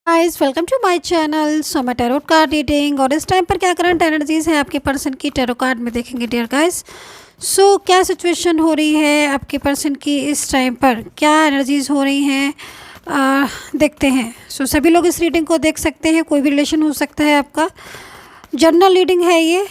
Guys welcome to my channel. So मैं tarot card reading और इस टाइम पर क्या करंट एनर्जीज है आपके पर्सन की टैरो कार्ड में देखेंगे डियर गाइस। सो क्या सिचुएशन हो रही है आपके पर्सन की इस टाइम पर, क्या एनर्जीज हो रही हैं देखते हैं। सो सभी लोग इस रीडिंग को देख सकते हैं, कोई भी रिलेशन हो सकता है आपका। जनरल रीडिंग है ये।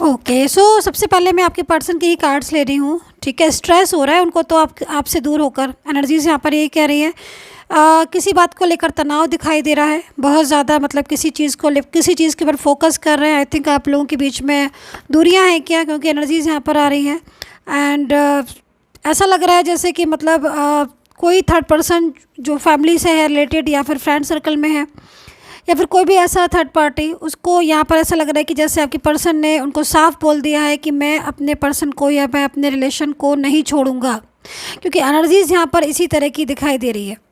ओके सो सबसे पहले मैं आपके पर्सन के ही कार्ड्स ले रही हूँ। ठीक है, स्ट्रेस हो रहा है उनको, तो आपसे दूर होकर एनर्जीज यहाँ पर ये कह रही है। किसी बात को लेकर तनाव दिखाई दे रहा है बहुत ज़्यादा, मतलब किसी चीज़ के ऊपर फोकस कर रहे हैं। आई थिंक आप लोगों के बीच में दूरियां हैं क्या, क्योंकि एनर्जीज यहाँ पर आ रही हैं। एंड ऐसा लग रहा है जैसे कि मतलब कोई थर्ड पर्सन जो फैमिली से है रिलेटेड या फिर फ्रेंड सर्कल में है या फिर कोई भी ऐसा थर्ड पार्टी, उसको यहाँ पर ऐसा लग रहा है कि जैसे आपके पर्सन ने उनको साफ बोल दिया है कि मैं अपने पर्सन को या मैं अपने रिलेशन को नहीं छोड़ूंगा, क्योंकि एनर्जीज यहाँ पर इसी तरह की दिखाई दे रही है।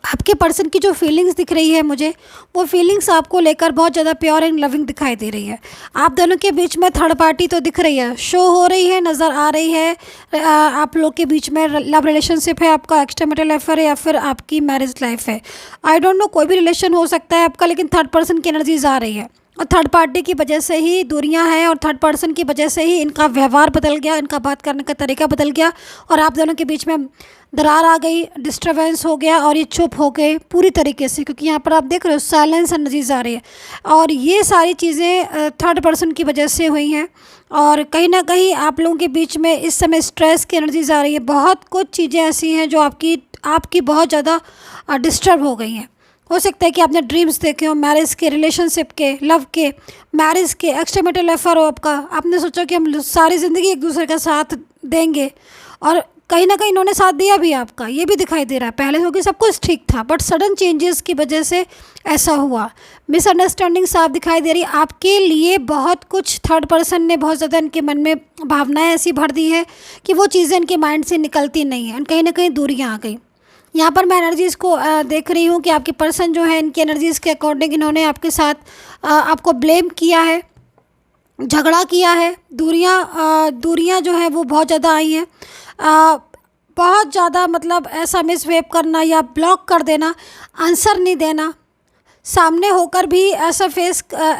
आपके पर्सन की जो फीलिंग्स दिख रही है मुझे, वो फीलिंग्स आपको लेकर बहुत ज़्यादा प्योर एंड लविंग दिखाई दे रही है। आप दोनों के बीच में थर्ड पार्टी तो दिख रही है, शो हो रही है, नज़र आ रही है। आप लोग के बीच में लव रिलेशनशिप है, आपका एक्स्ट्रामैरिटल अफेयर है या फिर आपकी मैरिज लाइफ है। आई डोंट नो, कोई भी रिलेशन हो सकता है आपका, लेकिन थर्ड पर्सन की एनर्जीज आ रही है और थर्ड पार्टी की वजह से ही दूरियां हैं और थर्ड पर्सन की वजह से ही इनका व्यवहार बदल गया, इनका बात करने का तरीका बदल गया और आप दोनों के बीच में दरार आ गई, डिस्टर्बेंस हो गया और ये चुप हो गए पूरी तरीके से, क्योंकि यहाँ पर आप देख रहे हो साइलेंस एनर्जीज आ रही है और ये सारी चीज़ें थर्ड पर्सन की वजह से हुई हैं। और कहीं ना कहीं आप लोगों के बीच में इस समय स्ट्रेस की एनर्जीज आ रही है। बहुत कुछ चीज़ें ऐसी हैं जो आपकी बहुत ज़्यादा डिस्टर्ब हो गई हैं। हो सकता है कि आपने ड्रीम्स देखे हो मैरिज के, रिलेशनशिप के, लव के, मैरिज के, एक्स्ट्रामैरिटल अफेयर हो आपका। आपने सोचा कि हम सारी ज़िंदगी एक दूसरे का साथ देंगे और कहीं ना कहीं इन्होंने साथ दिया भी आपका, ये भी दिखाई दे रहा है। पहले क्योंकि सब कुछ ठीक था बट सडन चेंजेस की वजह से ऐसा हुआ। मिसअंडरस्टैंडिंग साफ दिखाई दे रही। आपके लिए बहुत कुछ थर्ड पर्सन ने बहुत ज़्यादा इनके मन में भावनाएं ऐसी भर दी है कि वो चीज़ें इनके माइंड से निकलती नहीं हैं, कहीं ना कहीं दूरियाँ आ गई। यहाँ पर मैं एनर्जीज़ को देख रही हूँ कि आपके पर्सन जो है इनकी एनर्जीज़ के अकॉर्डिंग इन्होंने आपके साथ आपको ब्लेम किया है, झगड़ा किया है। दूरियाँ जो है वो बहुत ज़्यादा आई हैं। बहुत ज़्यादा मतलब ऐसा मिसबिहेव करना या ब्लॉक कर देना, आंसर नहीं देना, सामने होकर भी ऐसा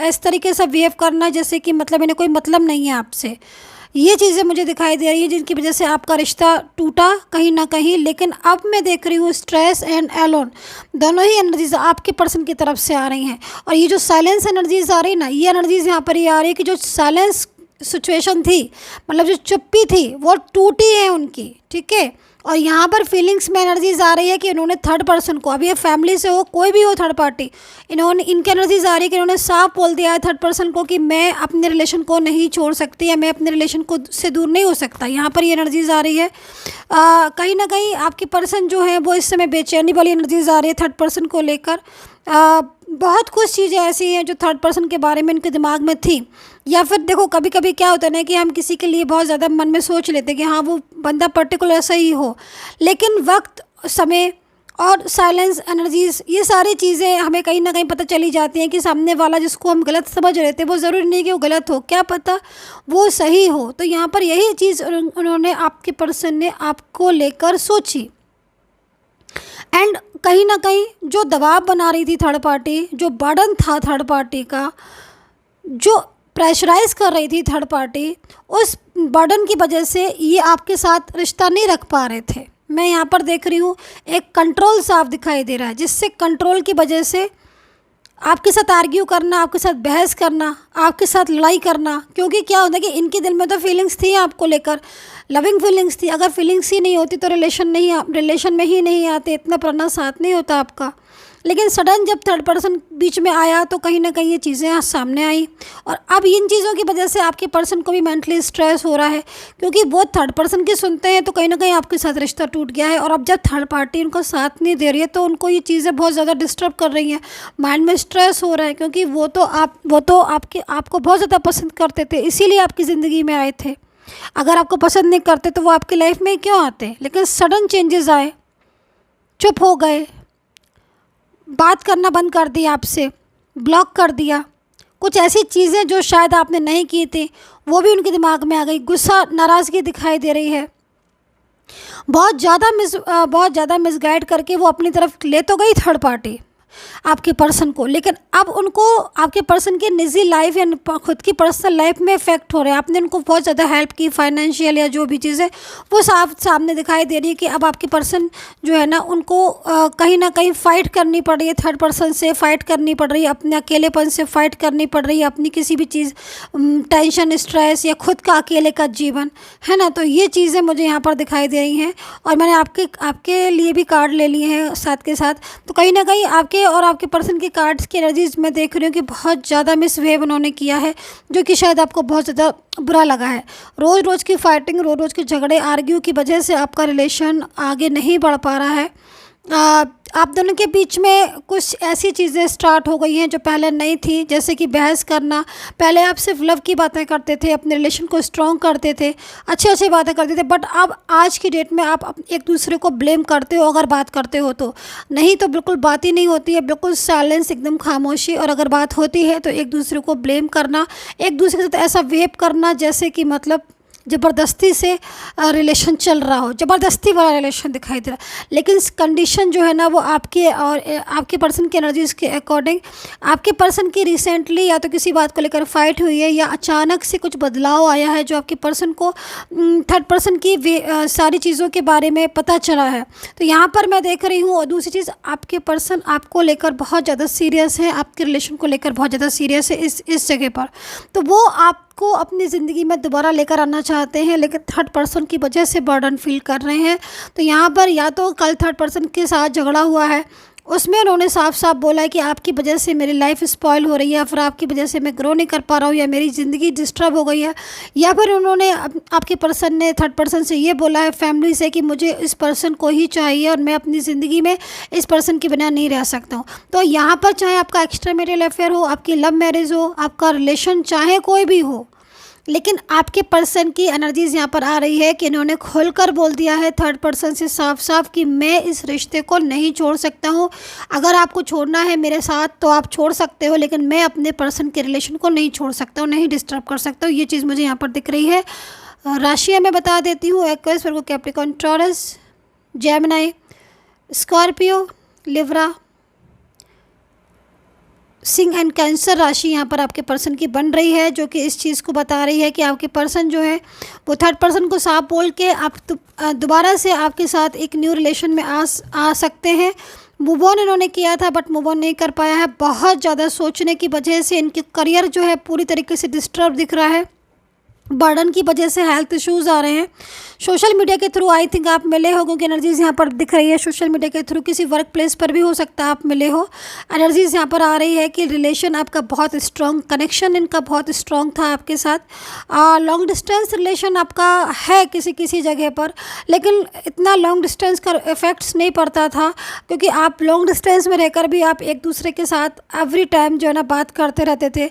इस तरीके से बिहेव करना जैसे कि मतलब इन्हें कोई मतलब नहीं है आपसे। ये चीज़ें मुझे दिखाई दे रही हैं जिनकी वजह से आपका रिश्ता टूटा कहीं ना कहीं। लेकिन अब मैं देख रही हूँ स्ट्रेस एंड एलोन दोनों ही एनर्जीज आपके पर्सन की तरफ से आ रही हैं। और ये जो साइलेंस एनर्जीज आ रही है ना, ये एनर्जीज यहाँ पर ये आ रही है कि जो साइलेंस सिचुएशन थी, मतलब जो चुप्पी थी, वो टूटी है उनकी। ठीक है, और यहाँ पर फीलिंग्स में एनर्जीज आ रही है कि इन्होंने थर्ड पर्सन को, अभी ये फैमिली से हो कोई भी हो थर्ड पार्टी, इनकी एनर्जीज आ रही है कि इन्होंने साफ बोल दिया है थर्ड पर्सन को कि मैं अपने रिलेशन को नहीं छोड़ सकती या मैं अपने रिलेशन को से दूर नहीं हो सकता। यहाँ पर ये एनर्जीज आ रही है। कहीं ना कहीं आपके पर्सन जो है वो इस समय बेचैनी वाली एनर्जीज आ रही है थर्ड पर्सन को लेकर। बहुत कुछ चीज़ें ऐसी हैं जो थर्ड पर्सन के बारे में इनके दिमाग में थी। या फिर देखो कभी कभी क्या होता है ना कि हम किसी के लिए बहुत ज़्यादा मन में सोच लेते हैं कि हाँ वो बंदा पर्टिकुलर ऐसा ही हो, लेकिन वक्त, समय और साइलेंस एनर्जीज, ये सारी चीज़ें हमें कहीं ना कहीं पता चली जाती हैं कि सामने वाला जिसको हम गलत समझ रहे थे वो ज़रूरी नहीं कि वो गलत हो, क्या पता वो सही हो। तो यहाँ पर यही चीज़ उन्होंने, आपके पर्सन ने आपको लेकर सोची। एंड कहीं ना कहीं जो दबाव बना रही थी थर्ड पार्टी, जो बर्डन था थर्ड पार्टी का, जो प्रेशराइज कर रही थी थर्ड पार्टी, उस बर्डन की वजह से ये आपके साथ रिश्ता नहीं रख पा रहे थे। मैं यहाँ पर देख रही हूँ एक कंट्रोल साफ दिखाई दे रहा है, जिससे कंट्रोल की वजह से आपके साथ आर्ग्यू करना, आपके साथ बहस करना, आपके साथ लड़ाई करना। क्योंकि क्या होता है कि इनके दिल में तो फीलिंग्स थी आपको लेकर, लविंग फीलिंग्स थी। अगर फीलिंग्स ही नहीं होती तो रिलेशन में ही नहीं आते, इतना पुराना साथ नहीं होता आपका। लेकिन सडन जब थर्ड पर्सन बीच में आया तो कहीं ना कहीं ये चीज़ें सामने आई और अब इन चीज़ों की वजह से आपके पर्सन को भी मेंटली स्ट्रेस हो रहा है, क्योंकि वो थर्ड पर्सन की सुनते हैं तो कहीं ना कहीं आपके साथ रिश्ता टूट गया है। और अब जब थर्ड पार्टी उनको साथ नहीं दे रही है तो उनको ये चीज़ें बहुत ज़्यादा डिस्टर्ब कर रही हैं, माइंड में स्ट्रेस हो रहा है, क्योंकि वो तो आपको बहुत ज़्यादा पसंद करते थे, इसीलिए आपकी ज़िंदगी में आए थे। अगर आपको पसंद नहीं करते तो वो आपकी लाइफ में क्यों आते। लेकिन सडन चेंजेस आए, चुप हो गए, बात करना बंद कर दिया, आपसे ब्लॉक कर दिया। कुछ ऐसी चीज़ें जो शायद आपने नहीं की थी वो भी उनके दिमाग में आ गई। गुस्सा, नाराज़गी दिखाई दे रही है। बहुत ज़्यादा मिसगाइड करके वो अपनी तरफ ले तो गई थर्ड पार्टी आपके पर्सन को, लेकिन अब उनको आपके पर्सन की निजी लाइफ या खुद की पर्सनल लाइफ में इफेक्ट हो रहा है। आपने उनको बहुत ज़्यादा हेल्प की, फाइनेंशियल या जो भी चीज़ें, वो सामने दिखाई दे रही है कि अब आपके पर्सन जो है ना, उनको कहीं ना कहीं फ़ाइट करनी पड़ रही है, थर्ड पर्सन से फ़ाइट करनी पड़ रही है, अपने अकेलेपन से फ़ाइट करनी पड़ रही है, अपनी किसी भी चीज़ टेंशन, स्ट्रेस या खुद का अकेले का जीवन है ना। तो ये चीज़ें मुझे यहाँ पर दिखाई दे रही हैं, और मैंने आपके लिए भी कार्ड ले लिए हैं साथ के साथ। तो कहीं ना कहीं आपके और आपके पर्सन के कार्ड्स की एनर्जीज मैं देख रही हूँ कि बहुत ज़्यादा मिसबिहेव उन्होंने किया है, जो कि शायद आपको बहुत ज़्यादा बुरा लगा है। रोज़ रोज़ की फाइटिंग, रोज़ रोज़ के झगड़े, आर्ग्यू की वजह से आपका रिलेशन आगे नहीं बढ़ पा रहा है। आप दोनों के बीच में कुछ ऐसी चीज़ें स्टार्ट हो गई हैं जो पहले नहीं थी, जैसे कि बहस करना। पहले आप सिर्फ लव की बातें करते थे, अपने रिलेशन को स्ट्रॉन्ग करते थे, अच्छी बातें करते थे, बट अब आज की डेट में आप एक दूसरे को ब्लेम करते हो अगर बात करते हो तो। नहीं तो बिल्कुल बात ही नहीं होती है, बिल्कुल साइलेंस, एकदम खामोशी। और अगर बात होती है तो एक दूसरे को ब्लेम करना, एक दूसरे के साथ ऐसा वेव करना जैसे कि मतलब ज़बरदस्ती से रिलेशन चल रहा हो, ज़बरदस्ती वाला रिलेशन दिखाई दे रहा है। लेकिन कंडीशन जो है ना, वो आपके और आपके पर्सन की एनर्जीज़ के अकॉर्डिंग, आपके पर्सन की रिसेंटली या तो किसी बात को लेकर फाइट हुई है, या अचानक से कुछ बदलाव आया है जो आपके पर्सन को थर्ड पर्सन की सारी चीज़ों के बारे में पता चला है। तो यहाँ पर मैं देख रही हूँ। और दूसरी चीज़, आपके पर्सन आपको लेकर बहुत ज़्यादा सीरियस है, आपके रिलेशन को लेकर बहुत ज़्यादा सीरियस है इस जगह पर। तो वो आपको अपनी ज़िंदगी में दोबारा लेकर आना चाहते हैं, लेकिन थर्ड पर्सन की वजह से बर्डन फील कर रहे हैं। तो यहाँ पर या तो कल थर्ड पर्सन के साथ झगड़ा हुआ है, उसमें उन्होंने साफ साफ बोला है कि आपकी वजह से मेरी लाइफ स्पॉइल हो रही है, या फिर आपकी वजह से मैं ग्रो नहीं कर पा रहा हूँ, या मेरी ज़िंदगी डिस्टर्ब हो गई है। या फिर उन्होंने आपके पर्सन ने थर्ड पर्सन से ये बोला है, फैमिली से, कि मुझे इस पर्सन को ही चाहिए और मैं अपनी ज़िंदगी में इस पर्सन के बिना नहीं रह सकता हूँ। तो यहाँ पर चाहे आपका एक्स्ट्रा मैरिटल अफेयर हो, आपकी लव मैरिज हो, आपका रिलेशन चाहे कोई भी हो, लेकिन आपके पर्सन की एनर्जीज़ यहाँ पर आ रही है कि इन्होंने खोलकर बोल दिया है थर्ड पर्सन से साफ साफ कि मैं इस रिश्ते को नहीं छोड़ सकता हूँ। अगर आपको छोड़ना है मेरे साथ तो आप छोड़ सकते हो, लेकिन मैं अपने पर्सन के रिलेशन को नहीं छोड़ सकता हूँ, नहीं डिस्टर्ब कर सकता हूँ। ये चीज़ मुझे यहाँ पर दिख रही है। राशियाँ मैं बता देती हूँ: Aquarius, Virgo, Capricorn, taurus, Gemini, Scorpio, Libra, Singh and cancer राशि यहाँ पर आपके पर्सन की बन रही है, जो कि इस चीज़ को बता रही है कि आपके पर्सन जो है वो थर्ड पर्सन को साफ बोल के आप दोबारा से आपके साथ एक न्यू रिलेशन में आ सकते हैं। मूव ऑन इन्होंने किया था बट मूव ऑन नहीं कर पाया है। बहुत ज़्यादा सोचने की वजह से इनके करियर जो है पूरी तरीके से डिस्टर्ब दिख रहा है। बर्डन की वजह से हेल्थ इश्यूज़ आ रहे हैं। सोशल मीडिया के थ्रू आई थिंक आप मिले हो, क्योंकि एनर्जीज़ यहाँ पर दिख रही है। सोशल मीडिया के थ्रू किसी वर्क प्लेस पर भी हो सकता है आप मिले हो। एनर्जीज़ यहाँ पर आ रही है कि रिलेशन आपका बहुत स्ट्रॉन्ग, कनेक्शन इनका बहुत स्ट्रॉन्ग था आपके साथ। लॉन्ग डिस्टेंस रिलेशन आपका है किसी जगह पर, लेकिन इतना लॉन्ग डिस्टेंस का इफेक्ट्स नहीं पड़ता था, क्योंकि आप लॉन्ग डिस्टेंस में रहकर भी आप एक दूसरे के साथ एवरी टाइम जो है ना बात करते रहते थे।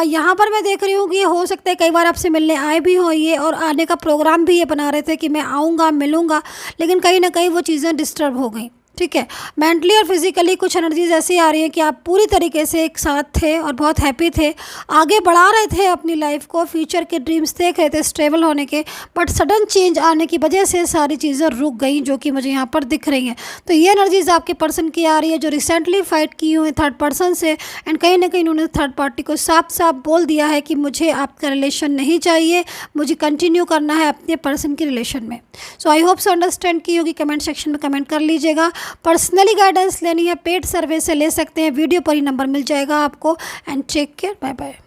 यहाँ पर मैं देख रही हूँ कि हो सकता है कई बार आपसे मिलने आए भी हो ये, और आने का प्रोग्राम भी ये बना रहे थे कि मैं आऊँगा, मिलूँगा, लेकिन कहीं ना कहीं वो चीज़ें डिस्टर्ब हो गई। ठीक है, मेंटली और फिजिकली कुछ एनर्जीज ऐसी आ रही है कि आप पूरी तरीके से एक साथ थे और बहुत हैप्पी थे, आगे बढ़ा रहे थे अपनी लाइफ को, फ्यूचर के ड्रीम्स देख रहे थे स्टेबल होने के, बट सडन चेंज आने की वजह से सारी चीज़ें रुक गई, जो कि मुझे यहाँ पर दिख रही हैं। तो ये एनर्जीज आपके पर्सन की आ रही है जो रिसेंटली फाइट की हुई है थर्ड पर्सन से, एंड कहीं ना कहीं उन्होंने थर्ड पार्टी को साफ साफ बोल दिया है कि मुझे आपका रिलेशन नहीं चाहिए, मुझे कंटिन्यू करना है अपने पर्सन के रिलेशन में। सो आई होप सो अंडरस्टैंड की होगी। कमेंट सेक्शन में कमेंट कर लीजिएगा। पर्सनली गाइडेंस लेनी है पेड सर्वे से ले सकते हैं, वीडियो पर ही नंबर मिल जाएगा आपको। And take care, bye bye.